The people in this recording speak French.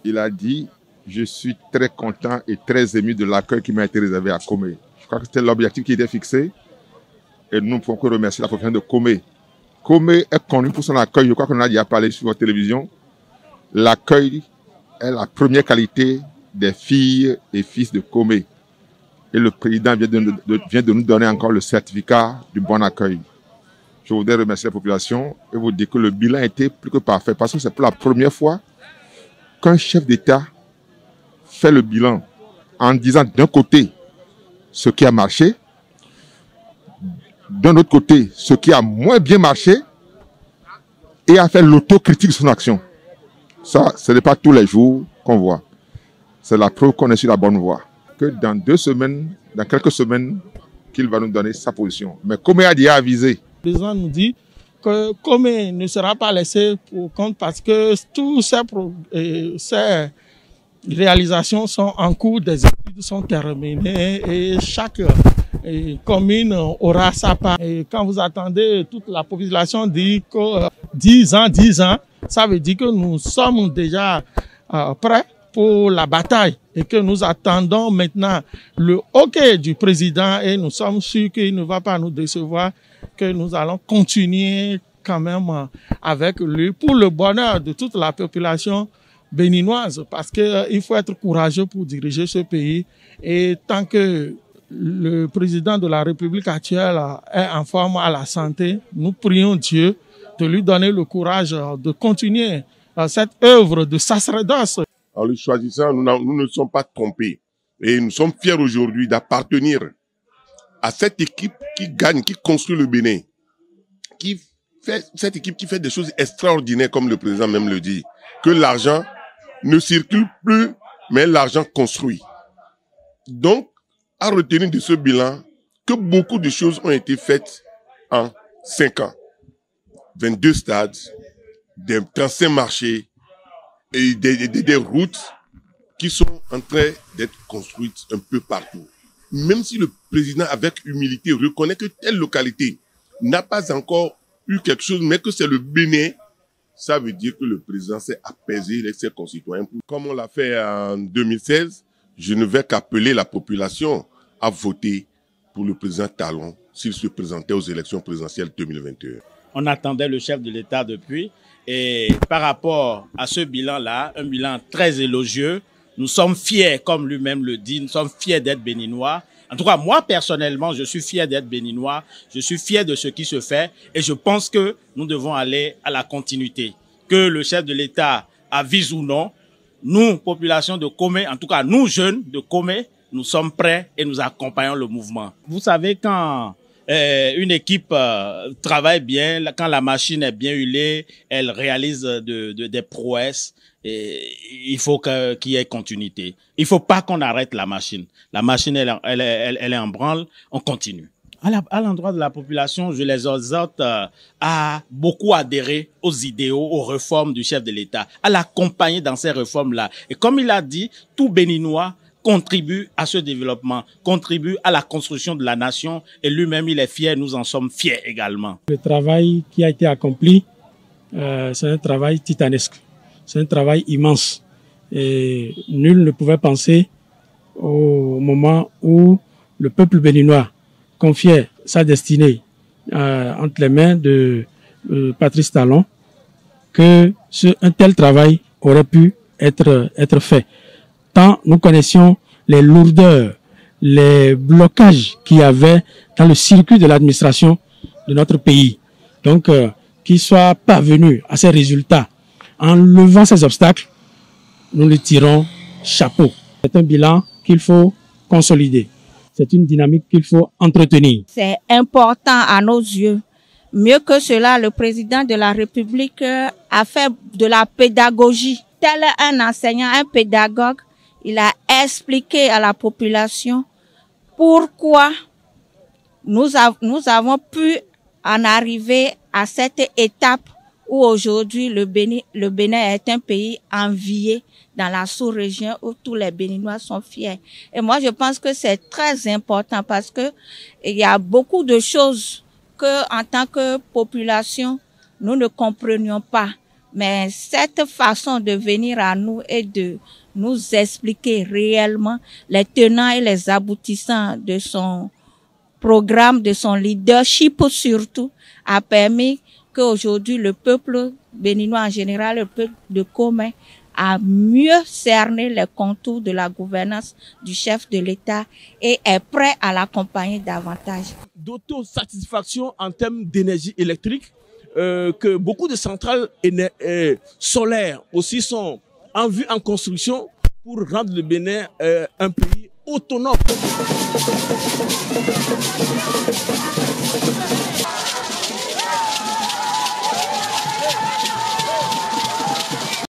Il a dit « Je suis très content et très ému de l'accueil qui m'a été réservé à Comé ». Je crois que c'était l'objectif qui était fixé et nous ne pouvons que remercier la population de Comé. Comé est connu pour son accueil, je crois qu'on a déjà parlé sur votre télévision. L'accueil est la première qualité des filles et fils de Comé. Et le président vient de nous donner encore le certificat du bon accueil. Je voudrais remercier la population et vous dire que le bilan a été plus que parfait parce que c'est pour la première fois qu'un chef d'État fait le bilan en disant d'un côté ce qui a marché, d'un autre côté ce qui a moins bien marché et a fait l'autocritique de son action. Ça, ce n'est pas tous les jours qu'on voit. C'est la preuve qu'on est sur la bonne voie. Que dans 2 semaines, dans quelques semaines, qu'il va nous donner sa position. Mais Comé a déjà avisé. Le président nous dit que Comé ne sera pas laissé pour compte parce que toutes ces réalisations sont en cours, des études sont terminées et chaque commune aura sa part. Et quand vous attendez, toute la population dit que 10 ans, ça veut dire que nous sommes déjà prêts pour la bataille et que nous attendons maintenant le OK du président et nous sommes sûrs qu'il ne va pas nous décevoir, que nous allons continuer quand même avec lui pour le bonheur de toute la population béninoise parce qu'il faut être courageux pour diriger ce pays et tant que le président de la République actuelle est en forme à la santé, nous prions Dieu de lui donner le courage de continuer cette œuvre de sacerdoce. En le choisissant, nous ne sommes pas trompés. Et nous sommes fiers aujourd'hui d'appartenir à cette équipe qui gagne, qui construit le Bénin. Cette équipe qui fait des choses extraordinaires, comme le président même le dit. Que l'argent ne circule plus, mais l'argent construit. Donc, à retenir de ce bilan, que beaucoup de choses ont été faites en 5 ans. 22 stades, des 35 marchés, et des routes qui sont en train d'être construites un peu partout. Même si le président, avec humilité, reconnaît que telle localité n'a pas encore eu quelque chose, mais que c'est le Bénin, ça veut dire que le président s'est apaisé avec ses concitoyens. Comme on l'a fait en 2016, je ne vais qu'appeler la population à voter pour le président Talon s'il se présentait aux élections présidentielles 2021. On attendait le chef de l'État depuis. Et par rapport à ce bilan-là, un bilan très élogieux, nous sommes fiers, comme lui-même le dit, nous sommes fiers d'être béninois. En tout cas, moi, personnellement, je suis fier d'être béninois. Je suis fier de ce qui se fait. Et je pense que nous devons aller à la continuité. Que le chef de l'État avise ou non, nous, population de Comé, en tout cas, nous, jeunes de Comé, nous sommes prêts et nous accompagnons le mouvement. Vous savez, quand une équipe travaille bien, quand la machine est bien huilée, elle réalise des prouesses. Et il faut qu'il y ait continuité. Il faut pas qu'on arrête la machine. La machine, elle est en branle, on continue. À l'endroit de la population, je les exhorte à beaucoup adhérer aux idéaux, aux réformes du chef de l'État, à l'accompagner dans ces réformes-là. Et comme il a dit, tout Béninois contribue à ce développement, contribue à la construction de la nation et lui-même il est fier, nous en sommes fiers également. Le travail qui a été accompli, c'est un travail titanesque, c'est un travail immense et nul ne pouvait penser au moment où le peuple béninois confiait sa destinée entre les mains de Patrice Talon que un tel travail aurait pu être fait. Tant nous connaissions les lourdeurs, les blocages qu'il y avait dans le circuit de l'administration de notre pays. Donc, qu'il soit parvenu à ces résultats en levant ces obstacles, nous lui tirons chapeau. C'est un bilan qu'il faut consolider. C'est une dynamique qu'il faut entretenir. C'est important à nos yeux. Mieux que cela, le président de la République a fait de la pédagogie. Tel un enseignant, un pédagogue, il a expliqué à la population pourquoi nous avons pu en arriver à cette étape où aujourd'hui le Bénin est un pays envié dans la sous-région où tous les Béninois sont fiers. Et moi, je pense que c'est très important parce que il y a beaucoup de choses que, en tant que population, nous ne comprenions pas. Mais cette façon de venir à nous et de nous expliquer réellement les tenants et les aboutissants de son programme, de son leadership surtout, a permis qu'aujourd'hui le peuple béninois en général, le peuple de Comé, a mieux cerné les contours de la gouvernance du chef de l'État et est prêt à l'accompagner davantage. D'autosatisfaction en termes d'énergie électrique, que beaucoup de centrales solaires aussi sont en vue en construction pour rendre le Bénin un pays autonome.